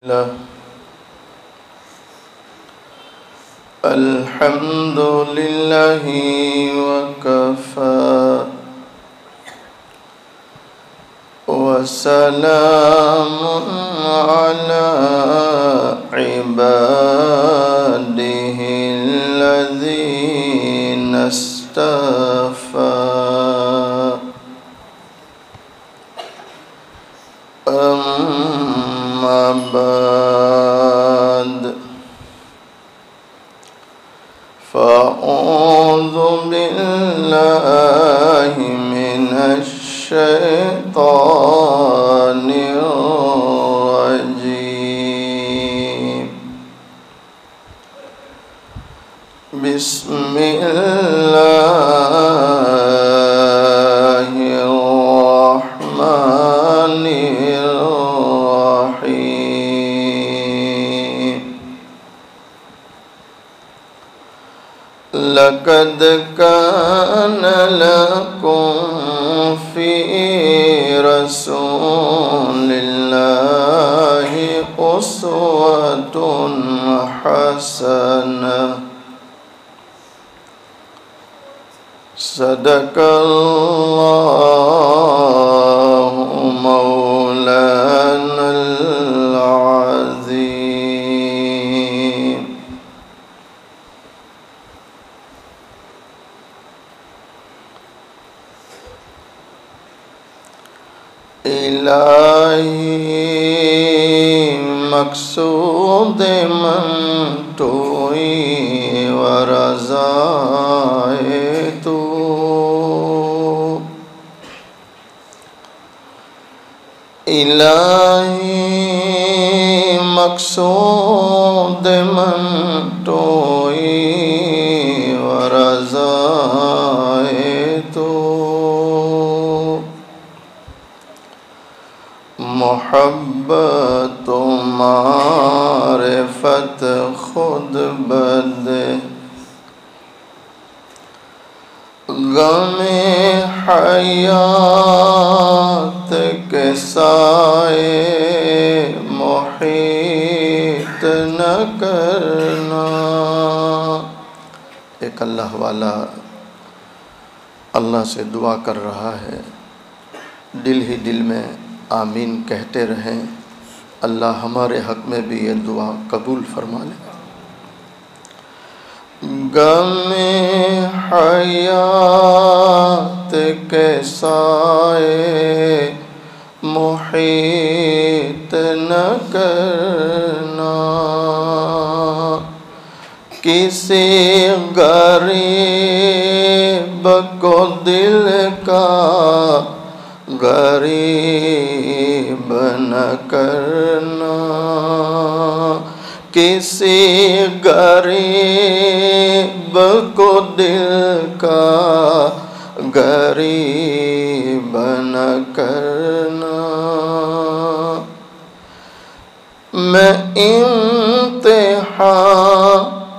الله. الحمد لله وكفى وسلام على عباده الذين اصطفى. أما بعد فأعوذ بالله من الشيطان الرجيم. بسم الله الرحمن الرحيم. لقد كان لكم في رسول الله أسوة حسنة. صدق الله مولانا العظيم. إلهي مقصود من توئی ورضائے تو. إلهي مقصود من توئی ورضائے تو. محبت و معرفت خود بد غم حیات کے سائے محیط نہ کرنا. ایک اللہ والا اللہ سے دعا کر رہا ہے، دل ہی دل میں آمین کہتے رہیں. اللہ ہمارے حق میں بھی یہ دعا قبول فرما لے. غم حیات کے سائے محیط نہ کرنا. کسی غریب کو دل کا غریب نہ کرنا. کسی غریب کو دل کا غریب نہ کرنا. میں امتحان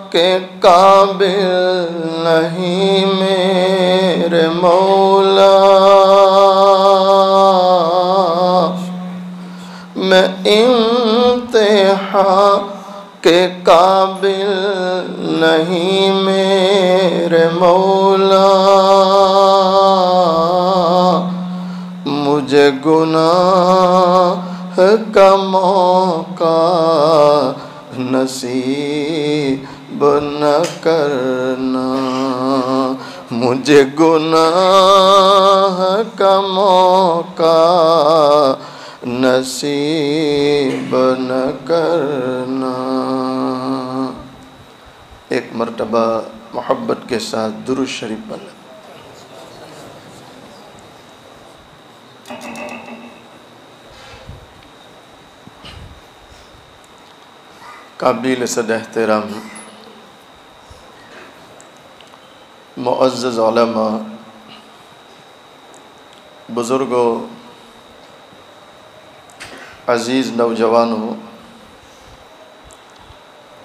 کے قابل نہیں میرے مولا. میں امتحان کے قابل نہیں میرے مولا. مجھے گناہ کا موقع نصیب نہ کرنا. مجھے گناہ کا موقع نصیب نہ کرنا. ایک مرتبہ محبت کے ساتھ درود شریف پڑھ لیں. قابل صد احترام معزز علماء، بزرگوں، عزیز نوجوانوں،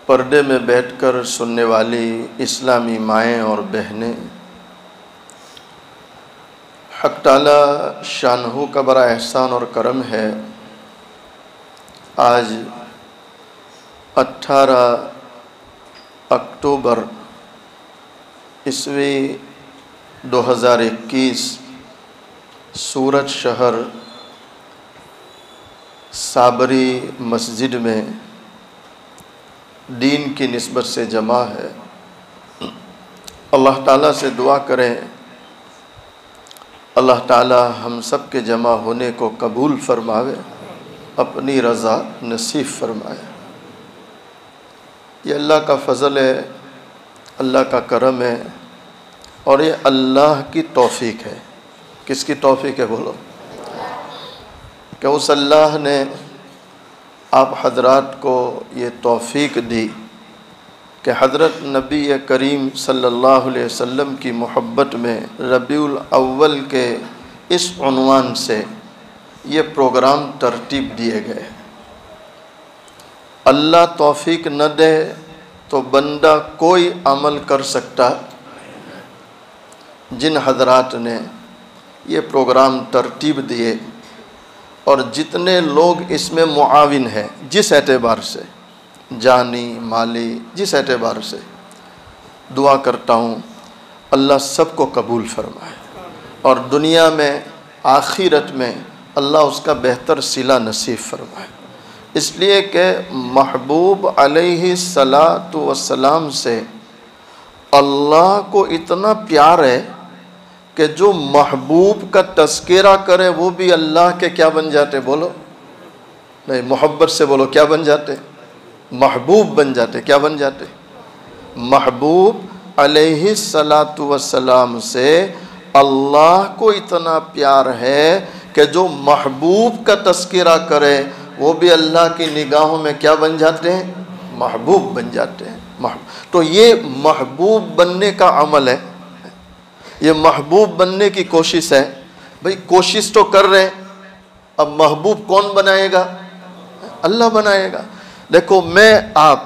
پردے میں بیٹھ کر سننے والی اسلامی مائیں اور بہنیں، حق تعالی شانہ کا بڑا احسان اور کرم ہے، آج 18 اکتوبر عیسوی 2021 سورت شہر صابری مسجد میں دین کی نسبت سے جمع ہے۔ اللہ تعالیٰ سے دعا کریں اللہ تعالیٰ ہم سب کے جمع ہونے کو قبول فرماوے، اپنی رضا نصیب فرمائے۔ یہ اللہ کا فضل ہے، اللہ کا کرم ہے، اور یہ اللہ کی توفیق ہے۔ کس کی توفیق ہے بولو؟ کہ اس اللہ نے آپ حضرات کو یہ توفیق دی کہ حضرت نبی کریم صلی اللہ علیہ وسلم کی محبت میں ربیع الاول کے اس عنوان سے یہ پروگرام ترتیب دیے گئے۔ اللہ توفیق نہ دے تو بندہ کوئی عمل کر سکتا۔ جن حضرات نے یہ پروگرام ترتیب دیے اور جتنے لوگ اس میں معاون ہیں، جس اعتبار سے جانی مالی جس اعتبار سے، دعا کرتا ہوں اللہ سب کو قبول فرمائے اور دنیا میں آخرت میں اللہ اس کا بہتر صلہ نصیب فرمائے۔ اس لیے کہ محبوب علیہ السلام سے اللہ کو اتنا پیار ہے کہ جو محبوب کا تذکرہ کرے وہ بھی اللہ کے کیا بن جاتے؟ بولو نہیں، محبت سے بولو، کیا بن جاتے؟ محبوب بن جاتے۔ کیا بن جاتے؟ محبوب علیہ السلام سے اللہ کو اتنا پیار ہے کہ جو محبوب کا تذکرہ کرے وہ بھی اللہ کی نگاہوں میں کیا بن جاتے ہیں؟ محبوب بن جاتے ہیں۔ تو یہ محبوب بننے کا عمل ہے، یہ محبوب بننے کی کوشش ہے۔ بھئی کوشش تو کر رہے ہیں، اب محبوب کون بنائے گا؟ اللہ بنائے گا۔ دیکھو میں آپ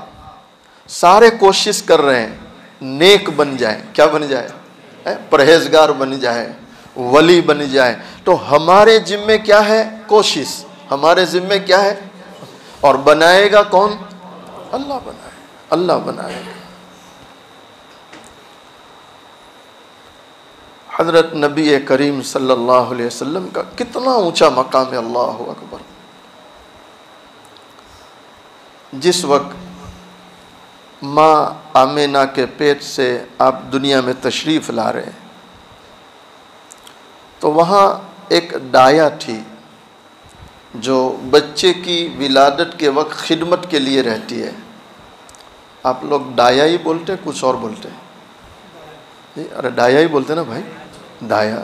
سارے کوشش کر رہے ہیں نیک بن جائیں، کیا بن جائے؟ پرہیزگار بن جائے، ولی بن جائے، تو ہمارے ذمے کیا ہے؟ کوشش۔ ہمارے ذمے کیا ہے؟ اور بنائے گا کون؟ اللہ بنائے، اللہ بنائے گا۔ حضرت نبی کریم صلی اللہ علیہ وسلم کا کتنا اونچا مقام ہے، اللہ اکبر۔ جس وقت ماں آمینہ کے پیٹ سے آپ دنیا میں تشریف لا رہے ہیں تو وہاں ایک دایا تھی جو بچے کی ولادت کے وقت خدمت کے لیے رہتی ہے۔ آپ لوگ دایا ہی بولتے ہیں، کچھ اور بولتے ہیں؟ ارے دایا ہی بولتے نا بھائی، دایا۔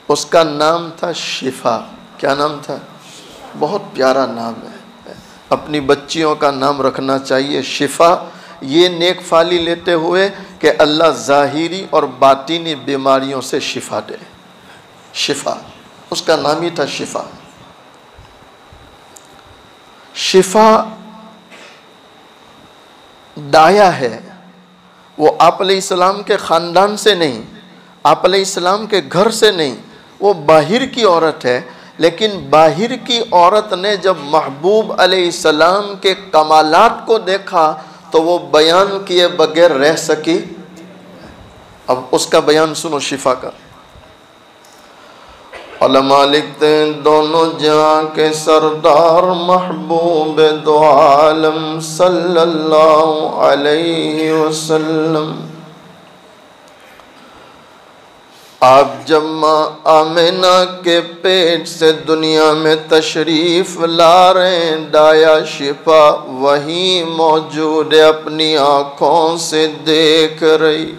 اس کا نام تھا شفا۔ کیا نام تھا؟ بہت پیارا نام ہے، اپنی بچیوں کا نام رکھنا چاہیے شفا، یہ نیک فالی لیتے ہوئے کہ اللہ ظاہری اور باطینی بیماریوں سے شفا دے۔ شفا، اس کا نام ہی تھا شفا۔ شفا دایا ہے، وہ آپ علیہ السلام کے خاندان سے نہیں، آپ علیہ السلام کے گھر سے نہیں، وہ باہر کی عورت ہے، لیکن باہر کی عورت نے جب محبوب علیہ السلام کے کمالات کو دیکھا تو وہ بیان کیے بغیر رہ سکی۔ اب اس کا بیان سنو شفا کا۔ علماء لکھتے ہیں دونوں جہاں کے سردار محبوب دو عالم صلی اللہ علیہ وسلم، آپ جب ماں آمینہ کے پیٹ سے دنیا میں تشریف لا رہے ہیں، دایا شفا وہیں موجود ہے، اپنی آنکھوں سے دیکھ رہی۔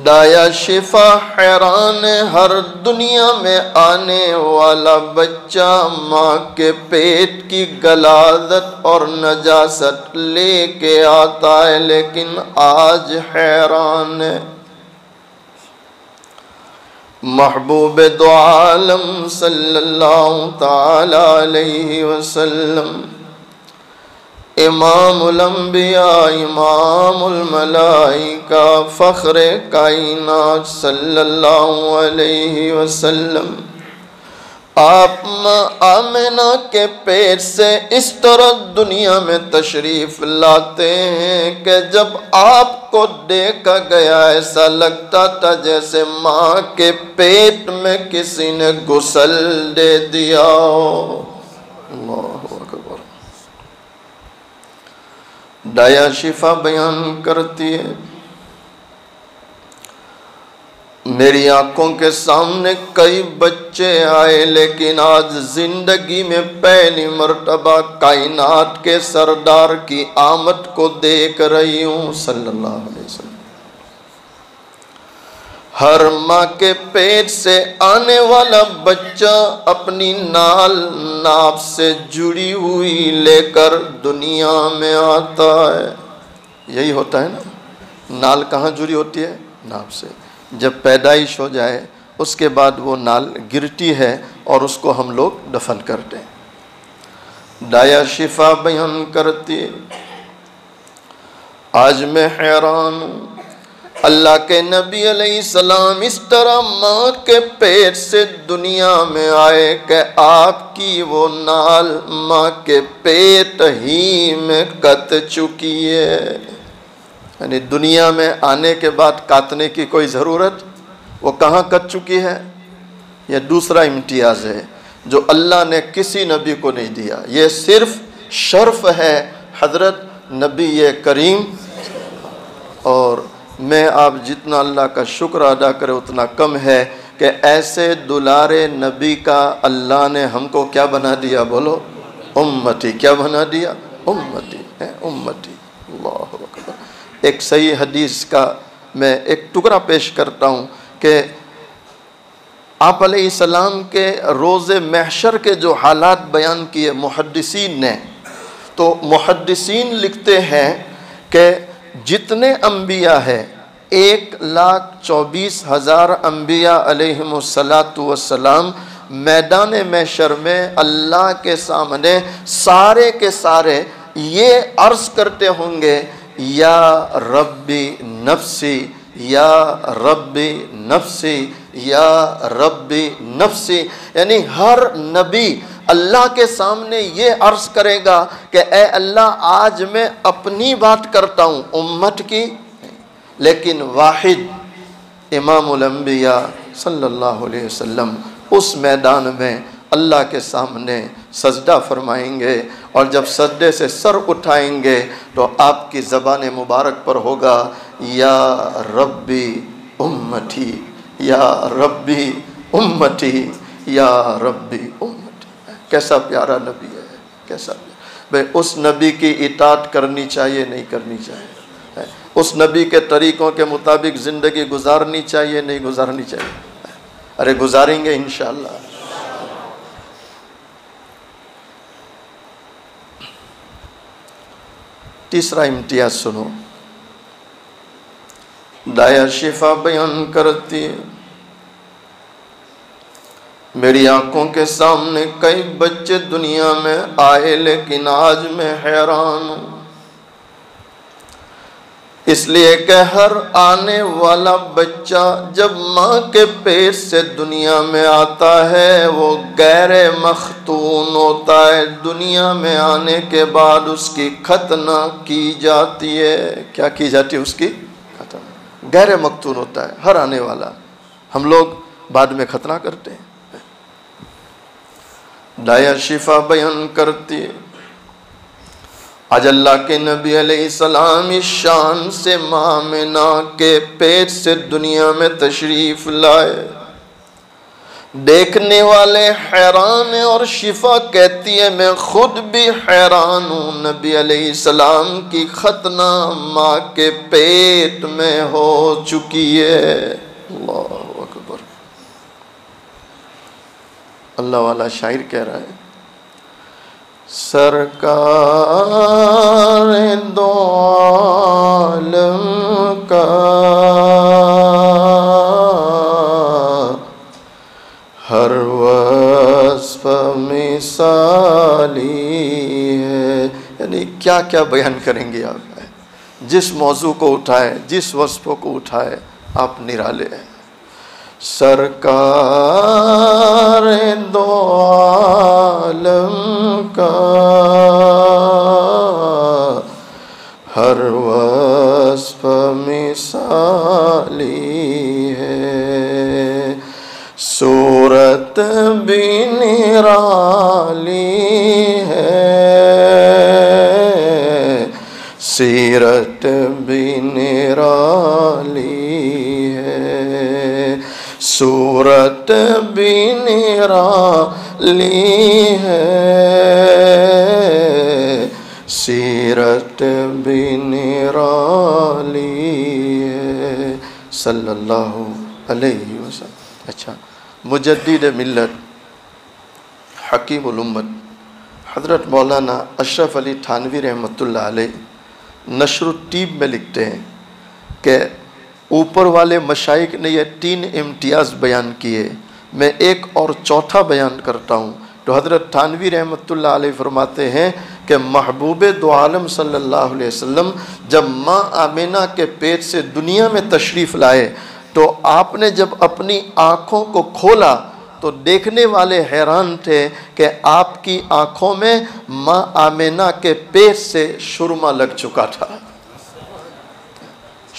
دایا شفا حیران ہے، ہر دنیا میں آنے والا بچہ ماں کے پیٹ کی غلاظت اور نجاست لے کے آتا ہے، لیکن آج حیران ہے۔ محبوب دو عالم صلی اللہ تعالی علیہ وسلم، امام الانبیاء امام الملائکہ فخر کائنات صلی اللہ علیہ وسلم، آپ آمنہ کے پیٹ سے اس طرح دنیا میں تشریف لاتے ہیں کہ جب آپ کو دیکھا گیا ایسا لگتا تھا جیسے ماں کے پیٹ میں کسی نے غسل دے دیا ہو۔ اللہ اکبر۔ دایا شفا بیان کرتی ہے، میری آنکھوں کے سامنے کئی بچے آئے، لیکن آج زندگی میں پہلی مرتبہ کائنات کے سردار کی آمد کو دیکھ رہی ہوں صلی اللہ علیہ وسلم۔ ہر ماں کے پیٹ سے آنے والا بچہ اپنی ناپ سے جڑی ہوئی لے کر دنیا میں آتا ہے۔ یہی ہوتا ہے نا، نال کہاں جڑی ہوتی ہے؟ ناپ سے۔ جب پیدائش ہو جائے اس کے بعد وہ نال گرتی ہے اور اس کو ہم لوگ دفن کرتے ہیں۔ دایا شفا بیان کرتی ہے، آج میں حیران ہوں، اللہ کے نبی علیہ السلام اس طرح ماں کے پیٹ سے دنیا میں آئے کہ آپ کی وہ نال ماں کے پیٹ ہی میں کٹ چکی ہے۔ یعنی دنیا میں آنے کے بعد کاٹنے کی کوئی ضرورت، وہ کہاں کٹ چکی ہے؟ یہ دوسرا امتیاز ہے جو اللہ نے کسی نبی کو نہیں دیا، یہ صرف شرف ہے حضرت نبی کریم۔ اور میں آپ جتنا اللہ کا شکر ادا کرے اتنا کم ہے کہ ایسے دلارے نبی کا اللہ نے ہم کو کیا بنا دیا؟ بولو امتی۔ کیا بنا دیا؟ امتی ہے، امتی۔ اللہ اکبر۔ ایک صحیح حدیث کا میں ایک ٹکڑا پیش کرتا ہوں کہ آپ علیہ السلام کے روز محشر کے جو حالات بیان کیے محدثین نے، تو محدثین لکھتے ہیں کہ جتنے انبیاء ہیں 1,24,000 انبیاء علیہم السلام میدان محشر میں اللہ کے سامنے سارے کے سارے یہ عرض کرتے ہوں گے، یا ربی نفسی، یا ربی نفسی، یا ربی نفسی۔ یعنی ہر نبی اللہ کے سامنے یہ عرض کرے گا کہ اے اللہ آج میں اپنی بات کرتا ہوں، امت کی، لیکن واحد امام الانبیاء صلی اللہ علیہ وسلم اس میدان میں اللہ کے سامنے سجدہ فرمائیں گے، اور جب سجدے سے سر اٹھائیں گے تو آپ کی زبان مبارک پر ہوگا یا ربی امتی، یا ربی امتی، یا ربی امتی۔ کیسا پیارا نبی ہے، کیسا بھئی اس نبی کی اطاعت کرنی چاہیے نہیں کرنی چاہیے؟ اس نبی کے طریقوں کے مطابق زندگی گزارنی چاہیے نہیں گزارنی چاہیے؟ ارے گزاریں گے انشاءاللہ۔ تیسرا امتیاز سنو، دایا شفا بیان کرتی ہے، میری آنکھوں کے سامنے کئی بچے دنیا میں آئے، لیکن آج میں حیران ہوں، اس لیے کہ ہر آنے والا بچہ جب ماں کے پیٹ سے دنیا میں آتا ہے وہ غیر مختون ہوتا ہے۔ دنیا میں آنے کے بعد اس کی ختنہ کی جاتی ہے۔ کیا کی جاتی ہے؟ اس کی ختنہ۔ غیر مختون ہوتا ہے ہر آنے والا، ہم لوگ بعد میں ختنہ کرتے ہیں۔ دایا شفا بیان کرتی ہے، آج اللہ کے نبی علیہ السلام اس شان سے ماں آمنہ کے پیٹ سے دنیا میں تشریف لائے، دیکھنے والے حیران ہیں، اور شفا کہتی ہے میں خود بھی حیران ہوں، نبی علیہ السلام کی ختنہ ماں کے پیٹ میں ہو چکی ہے۔ اللہ اکبر۔ اللہ والا شاعر کہہ رہا ہے، سرکار دو عالم کا ہر وصف مثالی ہے۔ یعنی کیا کیا بیان کریں گے آپ؟ جس موضوع کو اٹھائے، جس وصف کو اٹھائے، آپ نرالے ہیں۔ سرکار دو عالم کا ہر وصف مثالی ہے، صورت بھی نرالی ہے، سیرت بھی نرالی ہے، صورت بھی نرالی ہے، سیرت بھی نرالی ہے، صلی اللہ علیہ وسلم۔ اچھا، مجدد ملت، حکیم الامت حضرت مولانا اشرف علی تھانوی رحمۃ اللہ علیہ نشر الطیب میں لکھتے ہیں کہ اوپر والے مشائخ نے یہ 3 امتیاز بیان کیے، میں ایک اور چوتھا بیان کرتا ہوں۔ تو حضرت تھانوی رحمۃ اللہ علیہ فرماتے ہیں کہ محبوب دو عالم صلی اللہ علیہ وسلم جب ماں آمینہ کے پیٹ سے دنیا میں تشریف لائے تو آپ نے جب اپنی آنکھوں کو کھولا تو دیکھنے والے حیران تھے کہ آپ کی آنکھوں میں ماں آمینہ کے پیٹ سے سرما لگ چکا تھا،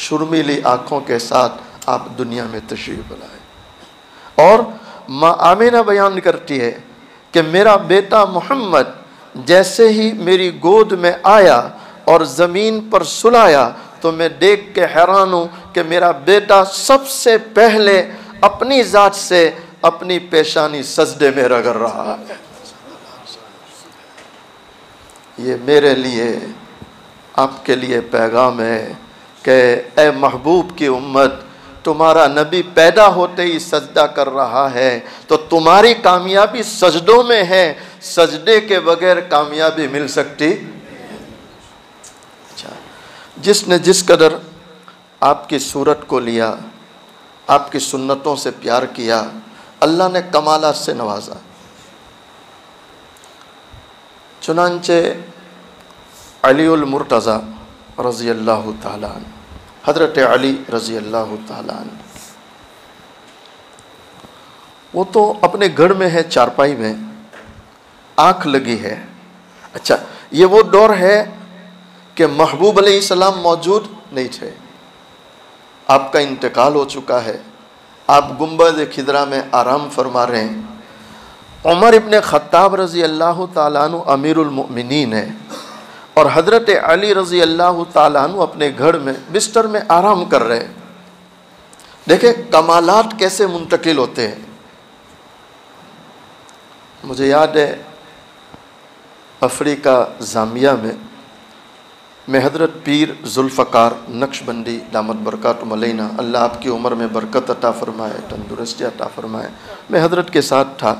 شرمیلی آنکھوں کے ساتھ آپ دنیا میں تشریف لائے۔ اور ماں آمینہ بیان کرتی ہے کہ میرا بیٹا محمد جیسے ہی میری گود میں آیا اور زمین پر سلایا تو میں دیکھ کے حیران ہوں کہ میرا بیٹا سب سے پہلے اپنی ذات سے اپنی پیشانی سجدے میں رگڑ رہا ہے۔ یہ میرے لیے، آپ کے لیے پیغام ہے کہ اے محبوب کی امت، تمہارا نبی پیدا ہوتے ہی سجدہ کر رہا ہے تو تمہاری کامیابی سجدوں میں ہے، سجدے کے بغیر کامیابی مل سکتی؟ اچھا، جس نے جس قدر آپ کی صورت کو لیا، آپ کی سنتوں سے پیار کیا، اللہ نے کمالات سے نوازا۔ چنانچہ علی المرتضیٰ رضی اللہ تعالیٰ عنہ، حضرت علی رضی اللہ تعالیٰ عنہ، وہ تو اپنے گھر میں ہے، چارپائی میں آنکھ لگی ہے۔ اچھا، یہ وہ دور ہے کہ محبوب علیہ السلام موجود نہیں تھے، آپ کا انتقال ہو چکا ہے، آپ گنبد خضرا میں آرام فرما رہے ہیں۔ عمر ابن خطاب رضی اللہ تعالیٰ عنہ امیر المؤمنین ہے اور حضرت علی رضی اللہ تعالیٰ عنہ اپنے گھر میں بستر میں آرام کر رہے۔ دیکھیں کمالات کیسے منتقل ہوتے ہیں۔ مجھے یاد ہے افریقہ زامبیا میں حضرت پیر ذوالفقار نقشبندی دامت برکاتہم علینا، اللہ آپ کی عمر میں برکت عطا فرمائے، تندرستی عطا فرمائے، میں حضرت کے ساتھ تھا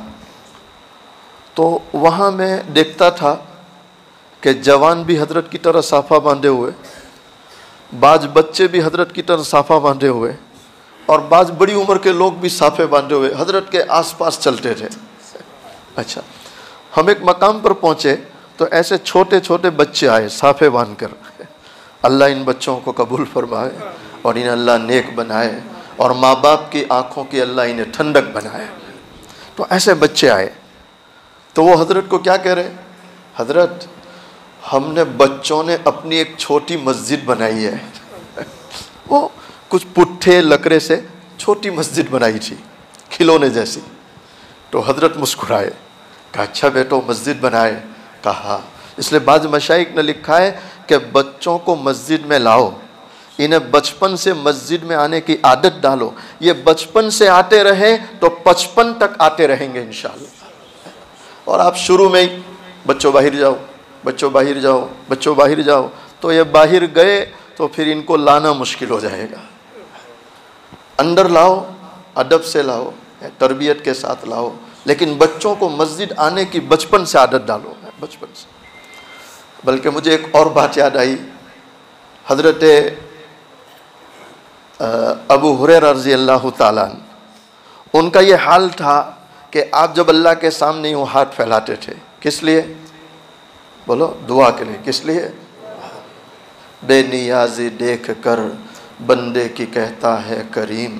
تو وہاں میں دیکھتا تھا کہ جوان بھی حضرت کی طرح صافہ باندھے ہوئے، بعض بچے بھی حضرت کی طرح صافہ باندھے ہوئے، اور بعض بڑی عمر کے لوگ بھی صافے باندھے ہوئے حضرت کے آس پاس چلتے تھے۔ اچھا، ہم ایک مقام پر پہنچے تو ایسے چھوٹے چھوٹے بچے آئے صافے باندھ کر، اللہ ان بچوں کو قبول فرمائے اور انہیں اللہ نیک بنائے اور ماں باپ کی آنکھوں کی اللہ انہیں ٹھنڈک بنائے۔ تو ایسے بچے آئے تو وہ حضرت کو کیا کہہ رہے؟ حضرت ہم نے بچوں نے اپنی ایک چھوٹی مسجد بنائی ہے، وہ کچھ پٹھے لکڑے سے چھوٹی مسجد بنائی تھی کھلونے جیسی۔ تو حضرت مسکرائے، کہا اچھا بیٹو مسجد بنائے؟ کہا اس لیے بعض مشائخ نے لکھا ہے کہ بچوں کو مسجد میں لاؤ، انہیں بچپن سے مسجد میں آنے کی عادت ڈالو، یہ بچپن سے آتے رہے تو 55 تک آتے رہیں گے انشاءاللہ۔ اور آپ شروع میں ہی بچوں باہر جاؤ، بچوں باہر جاؤ، بچوں باہر جاؤ، تو یہ باہر گئے تو پھر ان کو لانا مشکل ہو جائے گا۔ اندر لاؤ، ادب سے لاؤ، تربیت کے ساتھ لاؤ، لیکن بچوں کو مسجد آنے کی بچپن سے عادت ڈالو، بچپن سے۔ بلکہ مجھے ایک اور بات یاد آئی، حضرت ابو ہریرہ رضی اللہ تعالیٰ عنہ، ان کا یہ حال تھا کہ آپ جب اللہ کے سامنے یوں ہاتھ پھیلاتے تھے، کس لیے؟ بولو، دعا کے لیے۔ کس لیے؟ بے نیازی دیکھ کر بندے کی کہتا ہے کریم،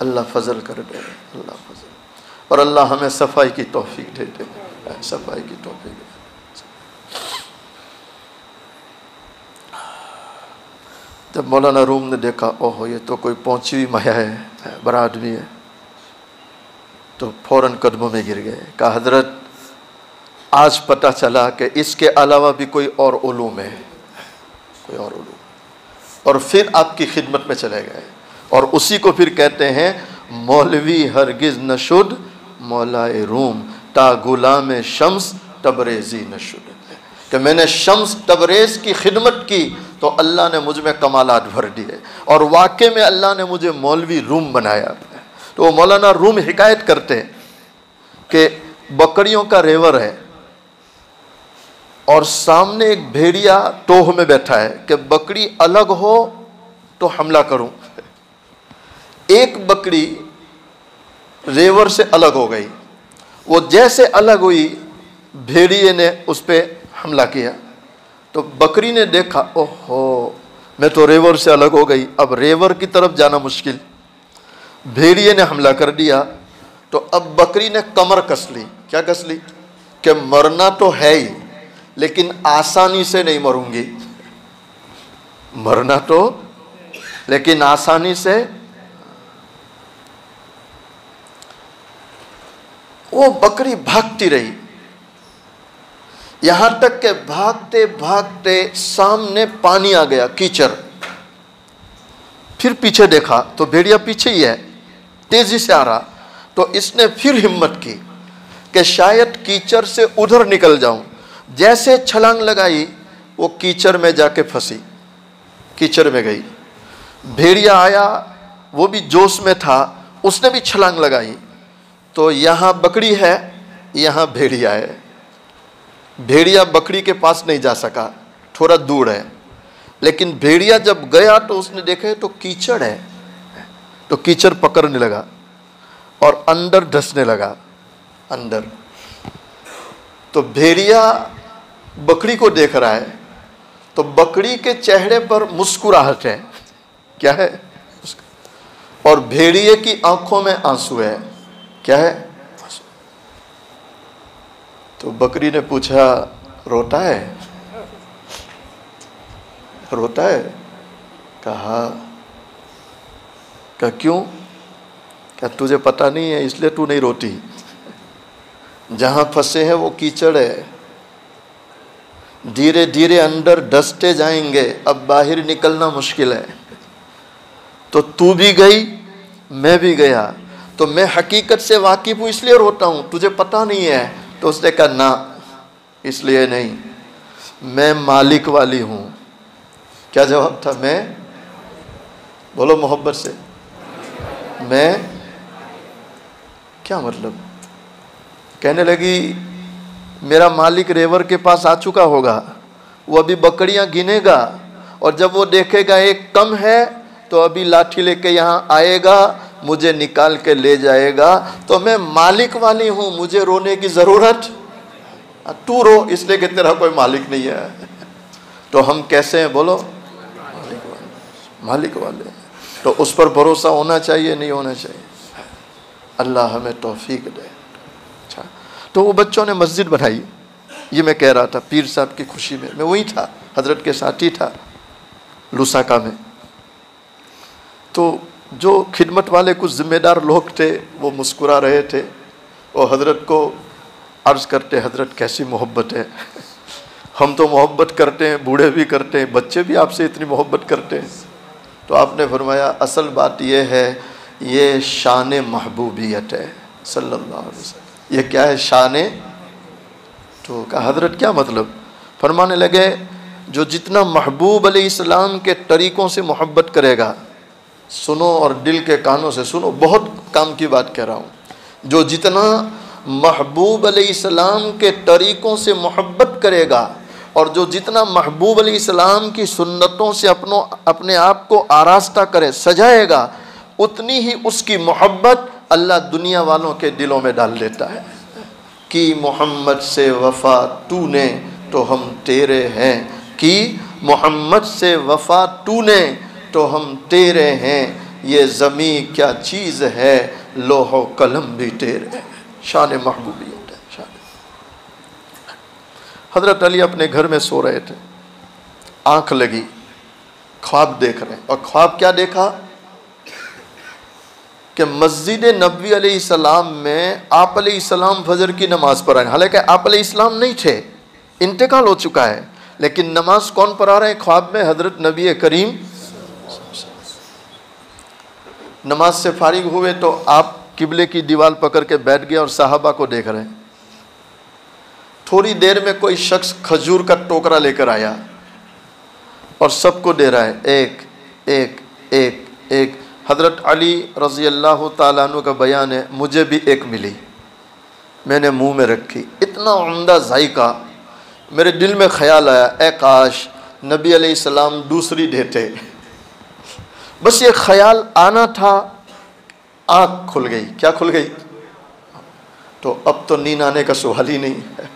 اللہ فضل کر دے، اللہ فضل، اور اللہ ہمیں صفائی کی توفیق دے دے، صفائی کی توفیق دے۔ جب مولانا روم نے دیکھا اوہ یہ تو کوئی پہنچی ہوئی مایا ہے، بڑا آدمی ہے، تو فوراً قدموں میں گر گئے، کہا حضرت آج پتہ چلا کہ اس کے علاوہ بھی کوئی اور علوم ہے، کوئی اور علوم، اور پھر آپ کی خدمت میں چلے گئے، اور اسی کو پھر کہتے ہیں مولوی ہرگز نشد مولائے روم تا غلام شمس تبریزی نشد، کہ میں نے شمس تبریز کی خدمت کی تو اللہ نے مجھ میں کمالات بھر دیے، اور واقع میں اللہ نے مجھے مولوی روم بنایا۔ تو مولانا روم حکایت کرتے ہیں کہ بکریوں کا ریور ہے اور سامنے ایک بھیڑیا ٹوہ میں بیٹھا ہے کہ بکری الگ ہو تو حملہ کروں۔ ایک بکری ریور سے الگ ہو گئی، وہ جیسے الگ ہوئی بھیڑیے نے اس پہ حملہ کیا، تو بکری نے دیکھا اوہو میں تو ریور سے الگ ہو گئی، اب ریور کی طرف جانا مشکل، بھیڑیے نے حملہ کر دیا، تو اب بکری نے کمر کس لی۔ کیا کس لی؟ کہ مرنا تو ہے ہی لیکن آسانی سے نہیں مروں گی، مرنا تو لیکن آسانی سے۔ وہ بکری بھاگتی رہی، یہاں تک کہ بھاگتے بھاگتے سامنے پانی آ گیا، کیچڑ۔ پھر پیچھے دیکھا تو بھیڑیا پیچھے ہی ہے، تیزی سے آ رہا، تو اس نے پھر ہمت کی کہ شاید کیچڑ سے ادھر نکل جاؤں۔ جیسے چھلانگ لگائی وہ کیچڑ میں جا کے پھنسی، کیچڑ میں گئی۔ بھیڑیا آیا، وہ بھی جوش میں تھا، اس نے بھی چھلانگ لگائی، تو یہاں بکری ہے یہاں بھیڑیا ہے۔ بھیڑیا بکری کے پاس نہیں جا سکا، تھوڑا دور ہے، لیکن بھیڑیا جب گیا تو اس نے دیکھا تو کیچڑ ہے، تو کیچڑ پکڑنے لگا اور اندر دھسنے لگا اندر۔ تو بھیڑیا بکری کو دیکھ رہا ہے، تو بکری کے چہرے پر مسکراہٹ ہے، کیا ہے؟ اور بھیڑیے کی آنکھوں میں آنسو ہے، کیا ہے؟ تو بکری نے پوچھا روتا ہے؟ روتا ہے؟ کہا کہ کیوں؟ کہ تجھے پتہ نہیں ہے اس لیے تو نہیں روتی، جہاں پھنسے ہیں وہ کیچڑ ہے، دھیرے دھیرے اندر دھستے جائیں گے، اب باہر نکلنا مشکل ہے۔ تو بھی گئی میں بھی گیا، تو میں حقیقت سے واقف ہوں اس لیے روتا ہوں، تجھے پتہ نہیں ہے۔ تو اس نے کہا نہ اس لیے نہیں، میں مالک والی ہوں۔ کیا جواب تھا؟ میں، بولو محبت سے، میں، کیا مطلب؟ کہنے لگی میرا مالک ریور کے پاس آ چکا ہوگا، وہ ابھی بکریاں گنے گا، اور جب وہ دیکھے گا ایک کم ہے تو ابھی لاٹھی لے کے یہاں آئے گا، مجھے نکال کے لے جائے گا، تو میں مالک والی ہوں، مجھے رونے کی ضرورت، تو رو اس لیے کہ تیرا کوئی مالک نہیں ہے۔ تو ہم کیسے ہیں بولو؟ مالک والے۔ تو اس پر بھروسہ ہونا چاہیے نہیں ہونا چاہیے؟ اللہ ہمیں توفیق دے۔ اچھا، تو وہ بچوں نے مسجد بنائی، یہ میں کہہ رہا تھا پیر صاحب کی خوشی میں وہی تھا، حضرت کے ساتھ ہی تھا لوساکا میں۔ تو جو خدمت والے کچھ ذمہ دار لوگ تھے وہ مسکرا رہے تھے، وہ حضرت کو عرض کرتے حضرت کیسی محبت ہے، ہم تو محبت کرتے ہیں، بوڑھے بھی کرتے ہیں، بچے بھی آپ سے اتنی محبت کرتے ہیں۔ تو آپ نے فرمایا اصل بات یہ ہے، یہ شان محبوبیت ہے صلی اللہ علیہ وسلم۔ یہ کیا ہے؟ شان۔ تو کہا حضرت کیا مطلب؟ فرمانے لگے جو جتنا محبوب علیہ السلام کے طریقوں سے محبت کرے گا، سنو اور دل کے کانوں سے سنو، بہت کام کی بات کہہ رہا ہوں، جو جتنا محبوب علیہ السلام کے طریقوں سے محبت کرے گا اور جو جتنا محبوب علیہ السلام کی سنتوں سے اپنے آپ کو آراستہ کرے، سجائے گا، اتنی ہی اس کی محبت اللہ دنیا والوں کے دلوں میں ڈال دیتا ہے۔ کی محمد سے وفا تو نے تو ہم تیرے ہیں، کی محمد سے وفا تو نے تو ہم تیرے ہیں، یہ زمین کیا چیز ہے، لوح و قلم بھی تیرے، شان محبوبیت ہے، شان۔ حضرت علی اپنے گھر میں سو رہے تھے، آنکھ لگی، خواب دیکھ رہے ہیں، اور خواب کیا دیکھا کہ مسجد نبوی علیہ السلام میں آپ علیہ السلام فجر کی نماز پڑھ رہے ہیں، حالانکہ آپ علیہ السلام نہیں تھے، انتقال ہو چکا ہے، لیکن نماز کون پڑھا رہے ہیں خواب میں؟ حضرت نبی کریم۔ نماز سے فارغ ہوئے تو آپ قبلے کی دیوار پکڑ کے بیٹھ گئے اور صحابہ کو دیکھ رہے ہیں۔ تھوڑی دیر میں کوئی شخص کھجور کا ٹوکرا لے کر آیا اور سب کو دے رہا ہے، ایک ایک ایک ایک۔ حضرت علی رضی اللہ تعالیٰ عنہ کا بیان ہے، مجھے بھی ایک ملی، میں نے منہ میں رکھی، اتنا عمدہ ذائقہ، میرے دل میں خیال آیا، اے کاش نبی علیہ السلام دوسری دیتے۔ بس یہ خیال آنا تھا، آنکھ کھل گئی۔ کیا کھل گئی؟ تو اب تو نیند آنے کا سوال ہی نہیں ہے،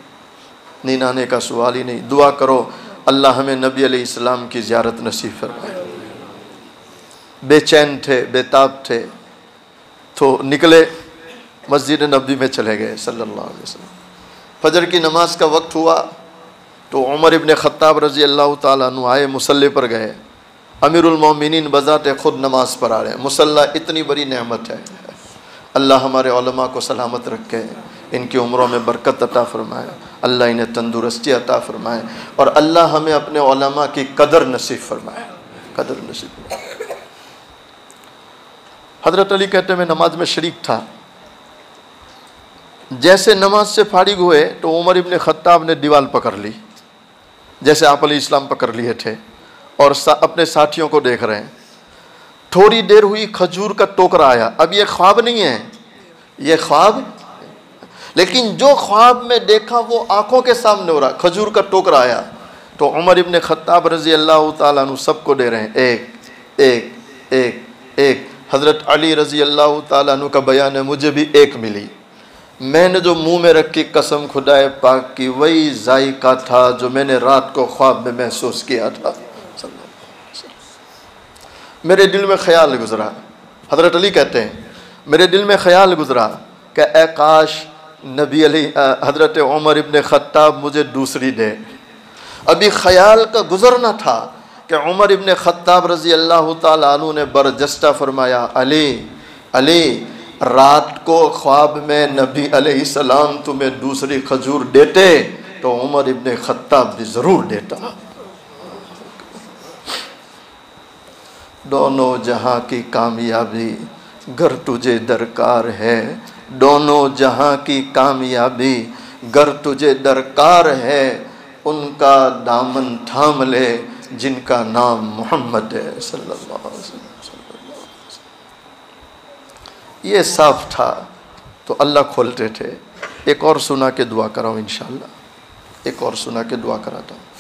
نیند آنے کا سوال ہی نہیں۔ دعا کرو اللہ ہمیں نبی علیہ السلام کی زیارت نصیب فرمائے۔ بے چین تھے، بے تاب تھے، تو نکلے، مسجد نبوی میں چلے گئے صلی اللہ علیہ وسلم۔ فجر کی نماز کا وقت ہوا تو عمر ابن خطاب رضی اللہ تعالیٰ عنہ آئے، مصلی پر گئے۔ امیر المومنین بذات خود نماز پڑھا رہے ہیں۔ مصلی اتنی بڑی نعمت ہے، اللہ ہمارے علماء کو سلامت رکھے، ان کی عمروں میں برکت عطا فرمائے، اللہ انہیں تندرستی عطا فرمائے، اور اللہ ہمیں اپنے علماء کی قدر نصیب فرمائے، قدر نصیب فرمائے۔ حضرت علی کہتے ہیں میں نماز میں شریک تھا، جیسے نماز سے فارغ ہوئے تو عمر ابن خطاب نے دیوال پکڑ لی، جیسے آپ علیہ السلام پکڑ لیے تھے، اور اپنے ساتھیوں کو دیکھ رہے ہیں۔ تھوڑی دیر ہوئی، کھجور کا ٹوکرا آیا۔ اب یہ خواب نہیں ہے، یہ خواب، لیکن جو خواب میں دیکھا وہ آنکھوں کے سامنے ہو رہا۔ کھجور کا ٹوکرا آیا تو عمر ابن خطاب رضی اللہ تعالیٰ عنہ سب کو دے رہے ہیں، ایک ایک ایک ایک۔ حضرت علی رضی اللہ تعالیٰ عنہ کا بیان ہے، مجھے بھی ایک ملی، میں نے جو منہ میں رکھی قسم خدائے پاک کی وہی ذائقہ تھا جو میں نے رات کو خواب میں محسوس کیا تھا۔ میرے دل میں خیال گزرا، حضرت علی کہتے ہیں میرے دل میں خیال گزرا کہ اے کاش نبی علی حضرت عمر ابن خطاب مجھے دوسری دے۔ ابھی خیال کا گزرنا تھا کہ عمر ابن خطاب رضی اللہ تعالیٰ عنہ نے برجستہ فرمایا، علی علی رات کو خواب میں نبی علیہ السلام تمہیں دوسری کھجور دیتے تو عمر ابن خطاب بھی ضرور دیتا۔ دونوں جہاں کی کامیابی گر تجھے درکار ہے، دونوں جہاں کی کامیابی گر تجھے درکار ہے، ان کا دامن تھام لے جن کا نام محمد ہے صلی اللہ علیہ وسلم۔ یہ صاف تھا تو اللہ کھولتے تھے۔ ایک اور سنا کے دعا کراؤں انشاءاللہ، ایک اور سنا کے دعا کراتا ہوں۔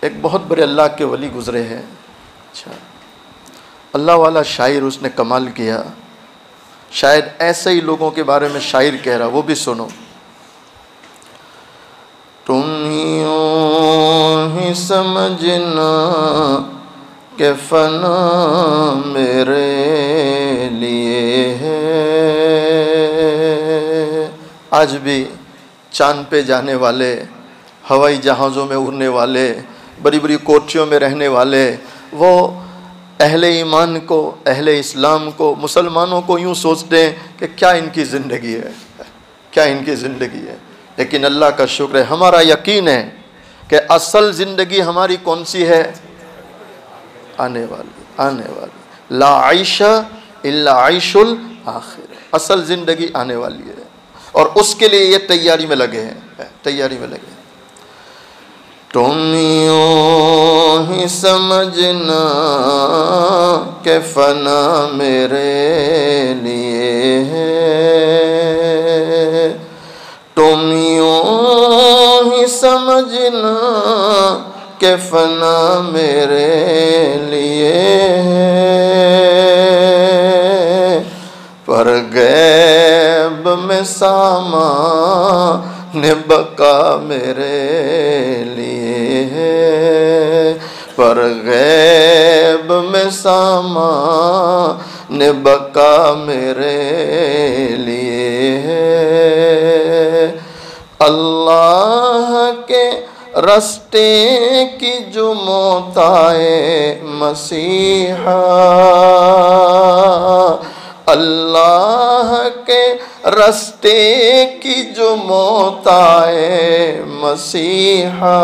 ایک بہت بڑے اللہ کے ولی گزرے ہیں، اچھا اللہ والا شاعر، اس نے کمال کیا، شاید ایسے ہی لوگوں کے بارے میں شاعر کہہ رہا، وہ بھی سنو۔ تم یوں ہی سمجھنا کہ فنا میرے لیے ہے، آج بھی چاند پہ جانے والے، ہوائی جہازوں میں اڑنے والے، بڑی بڑی کوٹھیوں میں رہنے والے، وہ اہل ایمان کو، اہل اسلام کو، مسلمانوں کو یوں سوچتے ہیں کہ کیا ان کی زندگی ہے، کیا ان کی زندگی ہے۔ لیکن اللہ کا شکر ہے، ہمارا یقین ہے کہ اصل زندگی ہماری کون سی ہے؟ آنے والی، آنے والی، لا عیش الا عیش الآخرہ، اصل زندگی آنے والی ہے، اور اس کے لیے یہ تیاری میں لگے ہیں، تیاری میں لگے ہیں۔ تم یوں ہی سمجھنا کہ فنا میرے لیے ہے، تم یوں ہی سمجھنا کہ فنا میرے لیے ہے، پر غیب میں سامان بقا میرے لیے ہے، پر غیب زمان بقا میرے لیے ہے، اللہ کے رستے کی جو موتائے مسیحا، اللہ کے رستے کی جو موتائے مسیحا،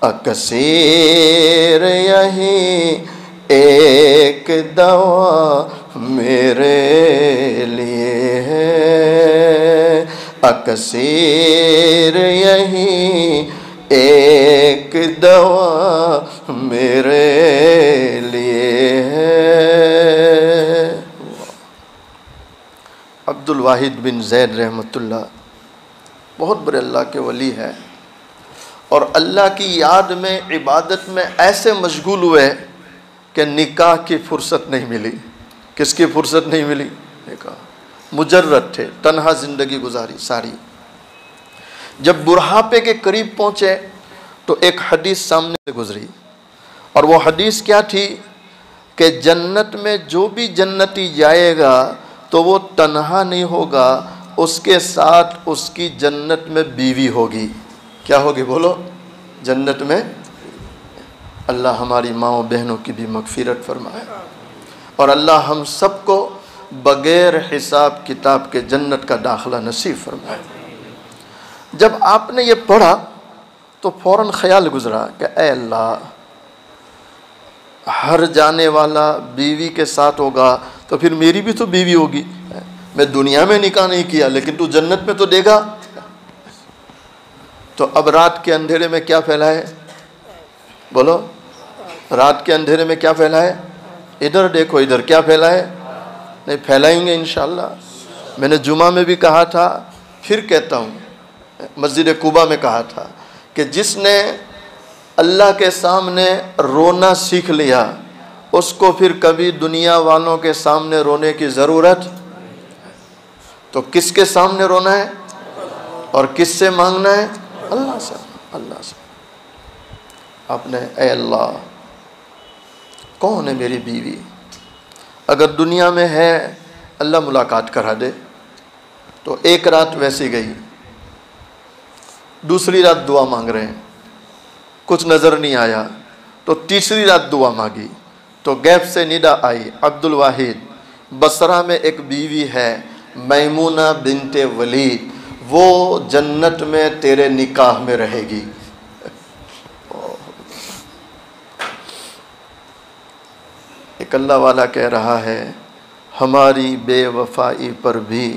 اکثیر یہی ایک دوا میرے لیے ہے، اکثیر یہی ایک دوا میرے لیے ہے۔ عبد الواحد بن زید رحمۃ اللہ بہت بڑے اللہ کے ولی ہے، اور اللہ کی یاد میں عبادت میں ایسے مشغول ہوئے کہ نکاح کی فرصت نہیں ملی۔ کس کی فرصت نہیں ملی؟ نکاح۔ مجرد تھے، تنہا زندگی گزاری ساری۔ جب بڑھاپے کے قریب پہنچے تو ایک حدیث سامنے سے گزری، اور وہ حدیث کیا تھی کہ جنت میں جو بھی جنتی جائے گا تو وہ تنہا نہیں ہوگا، اس کے ساتھ اس کی جنت میں بیوی ہوگی۔ کیا ہوگی بولو؟ جنت میں۔ اللہ ہماری ماں و بہنوں کی بھی مغفرت فرمائے، اور اللہ ہم سب کو بغیر حساب کتاب کے جنت کا داخلہ نصیب فرمائے۔ جب آپ نے یہ پڑھا تو فوراً خیال گزرا کہ اے اللہ، ہر جانے والا بیوی کے ساتھ ہوگا تو پھر میری بھی تو بیوی ہوگی۔ میں دنیا میں نکاح نہیں کیا لیکن تو جنت میں تو دے گا۔ تو اب رات کے اندھیرے میں کیا پھیلا ہے؟ بولو، رات کے اندھیرے میں کیا پھیلا ہے؟ ادھر دیکھو، ادھر کیا پھیلا ہے؟ نہیں پھیلائیں گے انشاءاللہ۔ میں نے جمعہ میں بھی کہا تھا، پھر کہتا ہوں، مسجد قباء میں کہا تھا کہ جس نے اللہ کے سامنے رونا سیکھ لیا اس کو پھر کبھی دنیا والوں کے سامنے رونے کی ضرورت۔ تو کس کے سامنے رونا ہے اور کس سے مانگنا ہے؟ اللہ سے، اللہ سے۔ آپ نے اے اللہ کون ہے میری بیوی؟ اگر دنیا میں ہے اللہ ملاقات کرا دے۔ تو ایک رات ویسی گئی، دوسری رات دعا مانگ رہے ہیں، کچھ نظر نہیں آیا، تو تیسری رات دعا مانگی تو غیب سے ندا آئی، عبد الواحد بصرہ میں ایک بیوی ہے میمونہ بنت ولید، وہ جنت میں تیرے نکاح میں رہے گی۔ ایک اللہ والا کہہ رہا ہے ہماری بے وفائی پر بھی